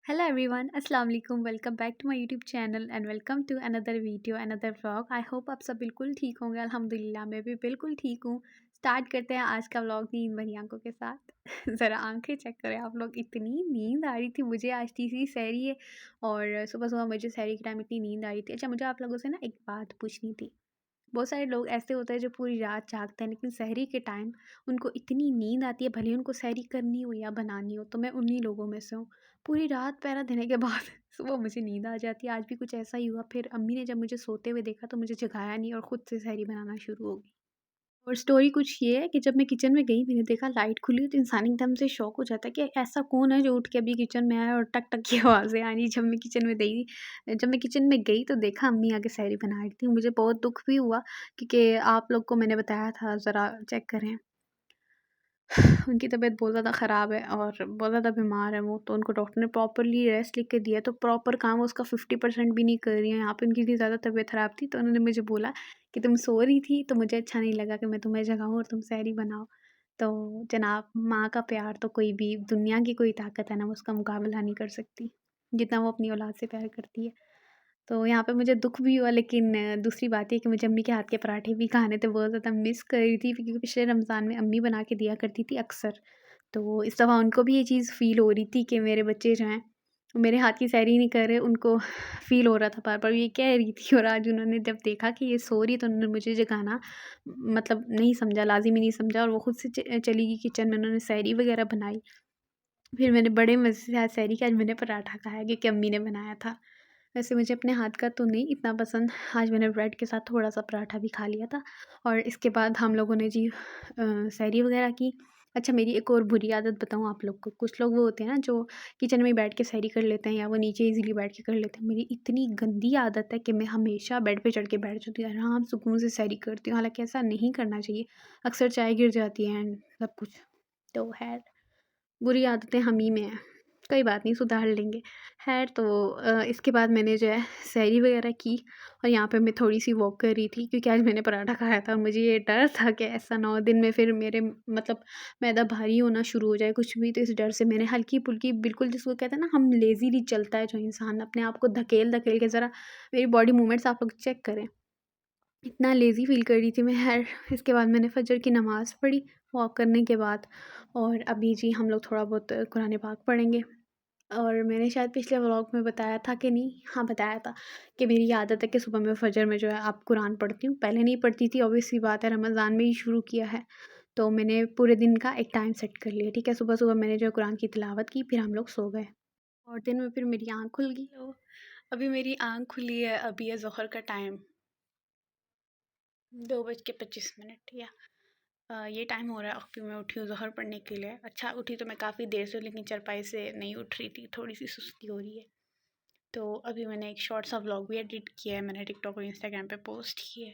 Hello everyone, अस्सलाम वालेकुम, welcome back to my YouTube channel and welcome to another video another vlog. I hope आप सब बिल्कुल ठीक होंगे। अल्हम्दुलिल्लाह मैं भी बिल्कुल ठीक हूँ। स्टार्ट करते हैं आज का व्लॉग नींद भरी आंखों के साथ। ज़रा आंखें चेक करें आप लोग, इतनी नींद आ रही थी मुझे। आज तीसरी सहरी है और सुबह सुबह मुझे सहरी के टाइम इतनी नींद आ रही थी। अच्छा, मुझे आप लोगों से ना एक बात पूछनी थी। बहुत सारे लोग ऐसे होते हैं जो पूरी रात जागते हैं, लेकिन सहरी के टाइम उनको इतनी नींद आती है, भले ही उनको सहरी करनी हो या बनानी हो। तो मैं उन्हीं लोगों में से हूँ। पूरी रात पहरा देने के बाद सुबह मुझे नींद आ जाती है। आज भी कुछ ऐसा ही हुआ। फिर अम्मी ने जब मुझे सोते हुए देखा तो मुझे जगाया नहीं और खुद से सहरी बनाना शुरू हो गई। और स्टोरी कुछ ये है कि जब मैं किचन में गई, मैंने देखा लाइट खुली हुई, तो इंसान एकदम से शॉक हो जाता है कि ऐसा कौन है जो उठ के अभी किचन में आया और टक टक की आवाज़ें आ रही। जब मैं किचन में गई तो देखा अम्मी आगे सहरी बना रही थी। मुझे बहुत दुख भी हुआ क्योंकि आप लोग को मैंने बताया था ज़रा चेक करें। उनकी तबीयत बहुत ज़्यादा ख़राब है और बहुत ज़्यादा बीमार है वो, तो उनको डॉक्टर ने प्रॉपरली रेस्ट लिख के दिया है, तो प्रॉपर काम वो उसका 50% भी नहीं कर रही हैं। यहाँ पे उनकी इतनी ज़्यादा तबीयत ख़राब थी, तो उन्होंने मुझे बोला कि तुम सो रही थी, तो मुझे अच्छा नहीं लगा कि मैं तुम्हें जगाऊँ और तुम सहरी बनाओ। तो जनाब, माँ का प्यार तो कोई भी दुनिया की कोई ताकत है ना, वो उसका मुकाबला नहीं कर सकती, जितना वो अपनी औलाद से प्यार करती है। तो यहाँ पे मुझे दुःख भी हुआ, लेकिन दूसरी बात ये कि मुझे अम्मी के हाथ के पराठे भी खाने थे, बहुत ज़्यादा मिस कर रही थी क्योंकि पिछले रमज़ान में अम्मी बना के दिया करती थी अक्सर। तो इस दफ़ा उनको भी ये चीज़ फ़ील हो रही थी कि मेरे बच्चे जो हैं, वो मेरे हाथ की सैरी नहीं कर रहे, उनको फ़ील हो रहा था बार-बार ये कह रही थी। और आज उन्होंने जब देखा कि ये सो रही है तो उन्होंने मुझे जगाना मतलब नहीं समझा, लाज़िमी नहीं समझा और वो खुद से चली गई किचन में, उन्होंने सैरी वग़ैरह बनाई। फिर मैंने बड़े मज़े से आज सैरी के आज मैंने पराठा खाया क्योंकि अम्मी ने बनाया था। वैसे मुझे अपने हाथ का तो नहीं इतना पसंद, आज मैंने ब्रेड के साथ थोड़ा-सा पराठा भी खा लिया था और इसके बाद हम लोगों ने जी सैरी वग़ैरह की। अच्छा, मेरी एक और बुरी आदत बताऊँ आप लोग को, कुछ लोग वो होते हैं ना जो किचन में ही बैठ के सैरी कर लेते हैं या वो नीचे ईज़िली बैठ के कर लेते हैं। मेरी इतनी गंदी आदत है कि मैं हमेशा बेड पे चढ़ के बैठ जाती हूँ, आराम सुकून से सैरी करती हूँ, हालाँकि ऐसा नहीं करना चाहिए। अक्सर चाय गिर जाती है एंड सब कुछ। तो ख़ैर, बुरी आदतें हम ही में हैं, कोई बात नहीं, सुधार लेंगे। ख़ैर तो इसके बाद मैंने जो है सैरी वग़ैरह की और यहाँ पे मैं थोड़ी-सी वॉक कर रही थी क्योंकि आज मैंने पराठा खाया था और मुझे ये डर था कि ऐसा ना हो दिन में फिर मेरे मतलब मैदा भारी होना शुरू हो जाए कुछ भी, तो इस डर से मैंने हल्की-फुल्की बिल्कुल जिसको कहते हैं ना हम लेज़ीली चलता है जो इंसान अपने आप को धकेल-धकेल के ज़रा मेरी बॉडी मूवमेंट्स आप लोग चेक करें। इतना लेज़ी फ़ील कर रही थी मैं। ख़ैर इसके बाद मैंने फ़जर की नमाज़ पढ़ी वॉक करने के बाद और अभी जी हम लोग थोड़ा बहुत कुरान पाक पढ़ेंगे। और मैंने शायद पिछले व्लॉग में बताया था कि नहीं, हाँ बताया था कि मेरी ये आदत है कि सुबह मैं फ़जर में जो है आप कुरान पढ़ती हूँ। पहले नहीं पढ़ती थी, ऑब्वियस सी बात है, रमज़ान में ही शुरू किया है। तो मैंने पूरे दिन का एक टाइम सेट कर लिया, ठीक है? सुबह-सुबह मैंने जो है कुरान की तिलावत की, फिर हम लोग सो गए और दिन में फिर मेरी आँख खुल गई। तो अभी मेरी आँख खुली है, अभी है ज़ोहर का टाइम, 2:25 या ये टाइम हो रहा है। अभी मैं उठी हूँ ज़ोहर पढ़ने के लिए। अच्छा, उठी तो मैं काफ़ी देर से, लेकिन चारपाई से नहीं उठ रही थी, थोड़ी-सी सुस्ती हो रही है। तो अभी मैंने एक शॉर्ट सा व्लॉग भी एडिट किया है, मैंने टिकटॉक और इंस्टाग्राम पे पोस्ट की है।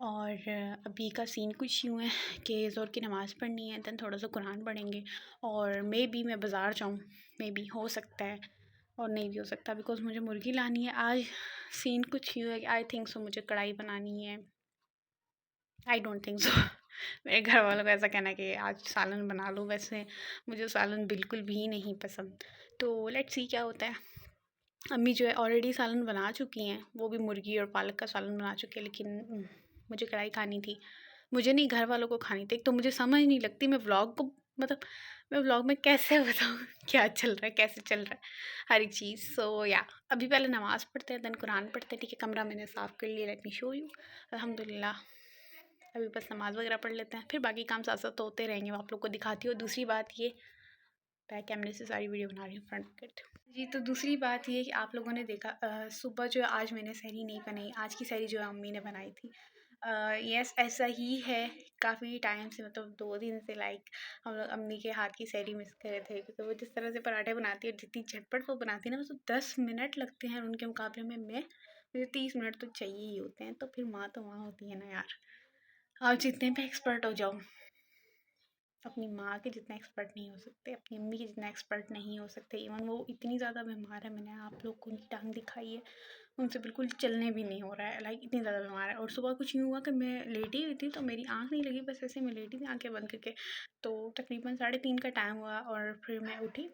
और अभी का सीन कुछ यूँ है कि ज़ोहर की नमाज़ पढ़नी है, देन थोड़ा सा कुरान पढ़ेंगे और मे बी मैं बाज़ार जाऊँ, मे बी हो सकता है और नहीं भी हो सकता बिकॉज़ मुझे मुर्गी लानी है आज। सीन कुछ यूँ है कि आई थिंक सो मुझे कढ़ाई बनानी है। I don't think so. मेरे घर वालों का ऐसा कहना है कि आज सालन बना लो, वैसे मुझे सालन बिल्कुल भी नहीं पसंद। तो लेट्स सी क्या होता है। अम्मी जो है ऑलरेडी सालन बना चुकी हैं, वो भी मुर्गी और पालक का सालन बना चुकी है, लेकिन मुझे कढ़ाई खानी थी। मुझे नहीं, घर वालों को खानी थी। एक तो मुझे समझ नहीं लगती मैं व्लॉग को मतलब मैं व्लॉग में कैसे बताऊँ क्या चल रहा है, कैसे चल रहा है हर एक चीज़। सो या अभी पहले नमाज़ पढ़ते हैं, देन कुरान पढ़ते हैं, ठीक है? कमरा मैंने साफ़ कर लिया, लेट मी शो यू। अल्हम्दुलिल्लाह। अभी बस नमाज़ वगैरह पढ़ लेते हैं, फिर बाकी काम साथ-साथ तो होते रहेंगे, मैं आप लोग को दिखाती हूँ। दूसरी बात ये, बैक कैमरे से सारी वीडियो बना रही हूँ, फ्रंट करती हूँ। जी, तो दूसरी बात ये कि आप लोगों ने देखा सुबह जो है आज मैंने सहरी नहीं बनाई, आज की सहरी जो है अम्मी ने बनाई थी। यस, ऐसा ही है, काफ़ी टाइम से मतलब 2 दिन से लाइक हम लोग अम्मी के हाथ की सहरी मिस कर रहे थे क्योंकि वो जिस तरह से पराठे बनाती है, जितनी झटपट वो बनाती है ना, उसको 10 मिनट लगते हैं, उनके मुकाबले में मुझे 30 मिनट तो चाहिए ही होते हैं। तो फिर माँ तो माँ होती है ना यार, आप जितने भी एक्सपर्ट हो जाओ, अपनी माँ के जितना एक्सपर्ट नहीं हो सकते, अपनी अम्मी के जितना एक्सपर्ट नहीं हो सकते। इवन वो इतनी ज़्यादा बीमार है, मैंने आप लोग को उनकी टांग दिखाई है, उनसे बिल्कुल चलने भी नहीं हो रहा है, लाइक इतनी ज़्यादा बीमार है। और सुबह कुछ यूँ हुआ कि मैं लेटी हुई थी, तो मेरी आँख नहीं लगी, बस ऐसे मैं लेटी थी आँखें बंद करके। तो तकरीबन 3:30 का टाइम हुआ और फिर मैं उठी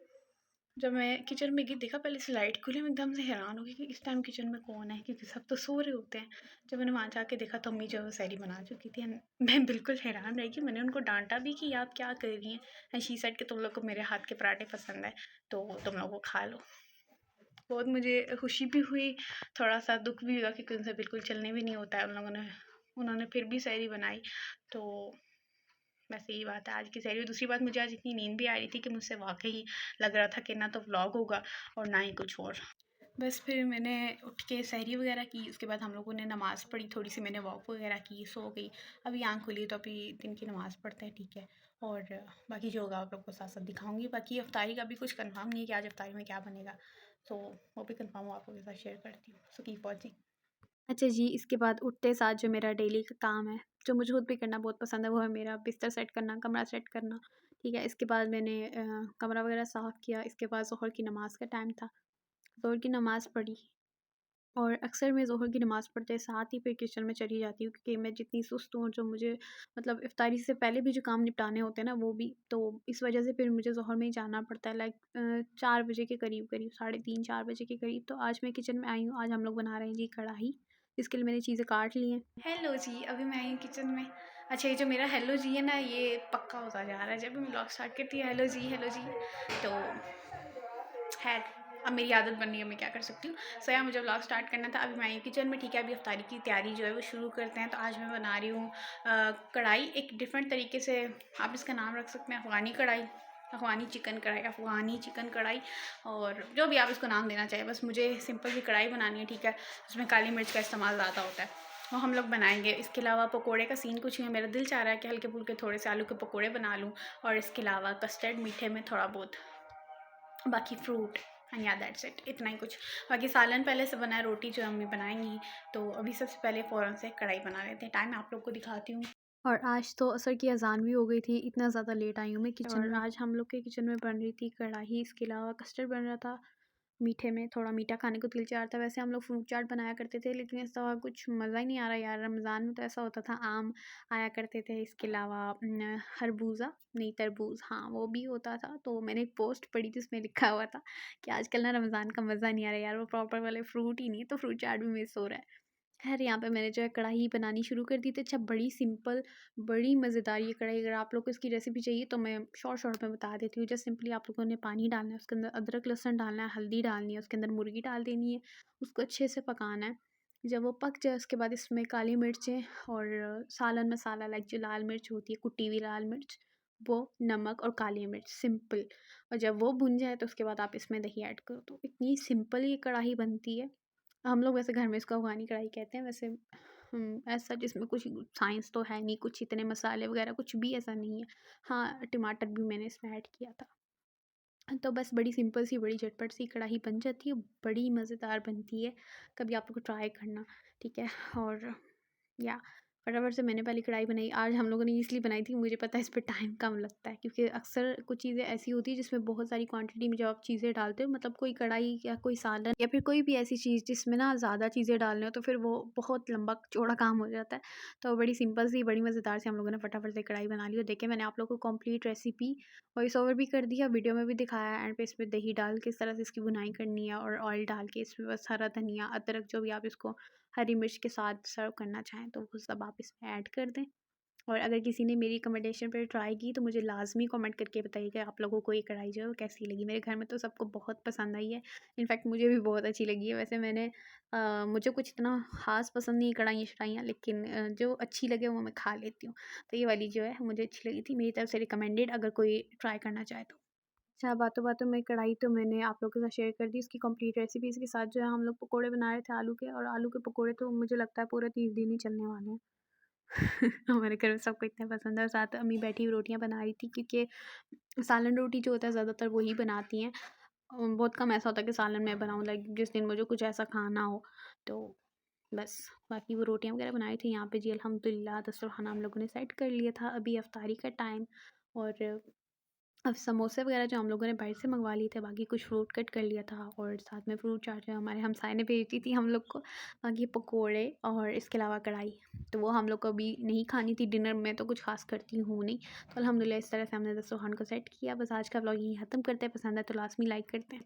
जब मैं किचन में गई देखा पहले से लाइट खुली, मैं एकदम से हैरान हो गई कि इस टाइम किचन में कौन है, क्योंकि सब तो सो रहे होते हैं। जब मैंने वहाँ जाके देखा तो अम्मी जो है वो सैरी बना चुकी थी एंड मैं बिल्कुल हैरान रह गई। मैंने उनको डांटा भी कि आप क्या कर रही हैं, एंड शी सेड कि तुम लोग को मेरे हाथ के पराठे पसंद है तो तुम लोग वो खा लो। बहुत मुझे खुशी भी हुई, थोड़ा सा दुख भी हुआ क्योंकि उनसे बिल्कुल चलने भी नहीं होता है। उन्होंने फिर भी सैरी बनाई। तो बस यही बात है आज की सैरी। दूसरी बात, मुझे आज इतनी नींद भी आ रही थी कि मुझसे वाक़ई लग रहा था कि ना तो व्लॉग होगा और ना ही कुछ और। बस फिर मैंने उठ के सैरी वगैरह की, उसके बाद हम लोगों ने नमाज़ पढ़ी, थोड़ी-सी मैंने वॉक वगैरह की, सो गई। अभी आँख खुली तो अभी दिन की नमाज़ पढ़ते हैं, ठीक है? और बाकी जो होगा आप लोग को साथ-साथ दिखाऊँगी। बाकी इफ्तारी का भी कुछ कन्फर्म नहीं है कि आज इफ्तारी में क्या बनेगा, तो वो भी कन्फर्म हो आप लोगों के साथ शेयर करती हूँ। So keep watching. अच्छा जी, इसके बाद उठते साथ जो मेरा डेली का काम है, जो मुझे खुद भी करना बहुत पसंद है, वो है मेरा बिस्तर सेट करना, कमरा सेट करना, ठीक है? इसके बाद मैंने कमरा वगैरह साफ़ किया, इसके बाद ज़ोहर की नमाज़ का टाइम था, ज़ोहर की नमाज़ पढ़ी। और अक्सर मैं ज़ोहर की नमाज़ पढ़ते साथ ही फिर किचन में चली जाती हूँ, क्योंकि मैं जितनी सुस्त हूँ, जो मुझे मतलब इफ्तारी से पहले भी जो काम निपटाने होते हैं ना, वो भी, तो इस वजह से फिर मुझे ज़ोहर में ही जाना पड़ता है। लाइक 4 बजे के करीब-करीब, साढ़े 3-4 बजे के करीब। तो आज मैं किचन में आई हूँ, आज हम लोग बना रहे हैं जी कढ़ाई, इसके लिए मैंने चीज़ें काट ली हैं। हेलो जी, अभी मैं आई हूँ किचन में। अच्छा, ये जो मेरा हेलो जी है ना, ये पक्का होता जा रहा है। जब भी मैं व्लॉग स्टार्ट करती हूँ हेलो जी, तो खैर अब मेरी आदत बन रही है, मैं क्या कर सकती हूँ। सो यार, मुझे व्लॉग स्टार्ट करना था। अभी मैं आई हूँ किचन में, ठीक है? अभी इफ्तारी की तैयारी जो है वो शुरू करते हैं। तो आज मैं बना रही हूँ कढ़ाई, एक डिफरेंट तरीके से। आप इसका नाम रख सकते हैं अफ़गानी कढ़ाई, अफ़गानी चिकन कढ़ाई, अफ़गानी चिकन कढ़ाई, और जो भी आप इसको नाम देना चाहें। बस मुझे सिंपल सी कढ़ाई बनानी है, ठीक है? उसमें काली मिर्च का इस्तेमाल ज़्यादा होता है, वो हम लोग बनाएंगे। इसके अलावा पकोड़े का सीन कुछ नहीं है। मेरा दिल चाह रहा है कि हल्के फुल्के थोड़े से आलू के पकोड़े बना लूँ, और इसके अलावा कस्टर्ड मीठे में थोड़ा बहुत, बाकी फ्रूट, एंड या दैट्स इट, इतना ही कुछ। बाकी सालन पहले से बना है, रोटी जो अम्मी बनाएंगी। तो अभी सबसे पहले फ़ौरन से कढ़ाई बना लेते हैं। टाइम आप लोग को दिखाती हूँ। और आज तो असर की अज़ान भी हो गई थी, इतना ज़्यादा लेट आई हूँ मैं किचन और में। आज हम लोग के किचन में बन रही थी कढ़ाई, इसके अलावा कस्टर्ड बन रहा था। मीठे में थोड़ा मीठा खाने को दिल चाह रहा था। वैसे हम लोग फ्रूट चाट बनाया करते थे, लेकिन ऐसा कुछ मज़ा ही नहीं आ रहा यार। रमज़ान में तो ऐसा होता था, आम आया करते थे, इसके अलावा खरबूज़ा नहीं, तरबूज, हाँ, वो भी होता था। तो मैंने एक पोस्ट पढ़ी थी, उसमें लिखा हुआ था कि आजकल ना रमज़ान का मज़ा नहीं आ रहा यार, वो प्रॉपर वाले फ्रूट ही नहीं है, तो फ्रूट चाट भी मिस हो रहा है। खैर, यहाँ पे मैंने जो है कढ़ाई बनानी शुरू कर दी थी। अच्छा, बड़ी सिंपल, बड़ी मज़ेदार ये कढ़ाई। अगर आप लोग को इसकी रेसिपी चाहिए तो मैं शॉर्ट में बता देती हूँ। जस्ट सिंपली आप लोगों ने पानी डालना है, उसके अंदर अदरक लहसुन डालना है, हल्दी डालनी है, उसके अंदर मुर्गी डाल देनी है, उसको अच्छे से पकाना है। जब वो पक जाए उसके बाद इसमें काली मिर्चें और सालन मसाला, लाइक जो लाल मिर्च होती है, कुटी हुई लाल मिर्च, वो, नमक और काली मिर्च, सिंपल। और जब वो भुन जाए तो उसके बाद आप इसमें दही ऐड करो। तो इतनी सिंपल ये कढ़ाई बनती है। हम लोग वैसे घर में इसको अफ़गानी कढ़ाई कहते हैं। वैसे ऐसा जिसमें कुछ साइंस तो है नहीं, कुछ इतने मसाले वग़ैरह कुछ भी ऐसा नहीं है। हाँ, टमाटर भी मैंने इसमें ऐड किया था। तो बस बड़ी सिंपल सी, बड़ी झटपट सी कढ़ाई बन जाती है, बड़ी मज़ेदार बनती है। कभी आप लोग ट्राई करना, ठीक है? और या फटाफट से मैंने पहले कढ़ाई बनाई। आज हम लोगों ने इसलिए बनाई थी, मुझे पता है इस पे टाइम कम लगता है, क्योंकि अक्सर कुछ चीज़ें ऐसी होती है जिसमें बहुत सारी क्वांटिटी में जब आप चीज़ें डालते हो, मतलब कोई कढ़ाई या कोई सालन या फिर कोई भी ऐसी चीज़ जिसमें ना ज़्यादा चीज़ें डालनी हो, तो फिर वो बहुत लंबा चौड़ा काम हो जाता है। तो बड़ी सिंपल सी, बड़ी मज़ेदार से हम लोगों ने फटाफट से कढ़ाई बना ली। और देखिए, मैंने आप लोगों को कंप्लीट रेसिपी वॉइस ओवर भी कर दिया, वीडियो में भी दिखाया है। एंड पे इसमें दही डाल के इस तरह से इसकी बुनाई करनी है, और ऑयल डाल के इसमें बस हरा धनिया, अदरक, जो भी आप इसको हरी मिर्च के साथ सर्व करना चाहें तो वो सब आप इसमें ऐड कर दें। और अगर किसी ने मेरी रिकमेंडेशन पर ट्राई की तो मुझे लाज़मी कमेंट करके बताइएगा आप लोगों को ये कढ़ाई जो है वो कैसी लगी। मेरे घर में तो सबको बहुत पसंद आई है। इनफैक्ट मुझे भी बहुत अच्छी लगी है। वैसे मुझे कुछ इतना ख़ास पसंद नहीं कढ़ाइयाँ-शढ़ाइयाँ, लेकिन जो अच्छी लगे वो मैं खा लेती हूँ। तो ये वाली जो है मुझे अच्छी लगी थी, मेरी तरफ से रिकमेंडेड, अगर कोई ट्राई करना चाहे तो। अच्छा, बातों-बातों में कढ़ाई तो मैंने आप लोगों के साथ शेयर कर दी, इसकी कंप्लीट रेसिपी। इसके साथ जो है हम लोग पकोड़े बना रहे थे आलू के, और आलू के पकोड़े तो मुझे लगता है पूरे 30 दिन ही चलने वाले हैं। हमारे घर में सबको इतने पसंद है। और साथ अम्मी बैठी हुई रोटियाँ बना रही थी, क्योंकि सालन रोटी जो होता है ज़्यादातर वही बनाती हैं। बहुत कम ऐसा होता है कि सालन मैं बनाऊँ, लाइक जिस दिन मुझे कुछ ऐसा खाना हो तो बस। बाकी वो रोटियाँ वगैरह बनाई थी यहाँ पे जी, अल्हम्दुलिल्लाह दस्तरख़्वान हम लोगों ने सेट कर लिया था। अभी इफ्तारी का टाइम, और अब समोसे वगैरह जो हम लोगों ने बाहर से मँगवा लिए थे, बाकी कुछ फ्रूट कट कर लिया था और साथ में फ्रूट चाट जो हमारे हमसाये ने भेज दी थी हम लोग को। बाकी पकोड़े और इसके अलावा कढ़ाई, तो वो हम लोग को अभी नहीं खानी थी डिनर में, तो कुछ ख़ास करती हूँ नहीं। तो अल्हम्दुलिल्लाह इस तरह से हमने दस्तरख़्वान को सेट किया। बस आज का व्लॉग यहीं ख़त्म करते हैं। पसंद आए तो लाज़मी लाइक करते हैं।